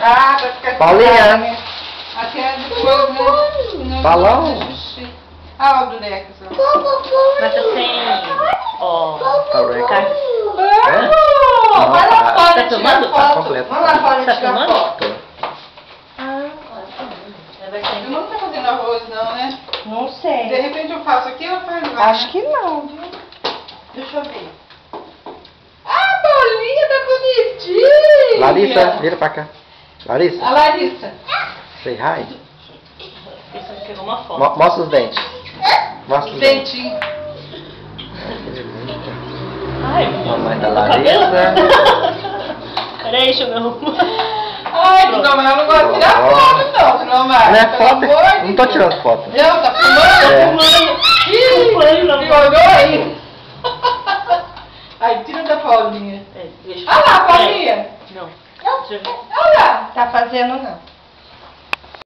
Ah, vai ficar Paulinha. Até depois, né? Balão. Ah, o boneco. Mas tá sem... Ó... Vai lá fora Tá tirar filmando? foto. Tá completo. Vai lá fora Tá tirar filmando? foto. Vai ser... Eu não tô fazendo arroz não, né? Não De sei. repente eu faço aqui ou eu faço lá? Acho que não, viu? Deixa eu ver. Ah, Paulinha, tá bonitinha! Larissa, vira pra cá. Larissa, A Larissa. say hi. Isso aqui pegou uma foto. Mostra os dentes. Mostra os dentes. Dentinho. Ai, Mamãe da meu cabelo. Larissa. Peraí, deixa eu me arrumar. Ai, Dona Maria, eu não gosto de tirar foto não, Dona Maria. Não é Pelo foto? amor de Não tô Deus. tirando foto. Não, tá filmando? É. Ih, me olhou aí. Ai, tira da Paulinha. É, deixa eu... Olha lá, Paulinha. Não. Olha lá. Tá fazendo não.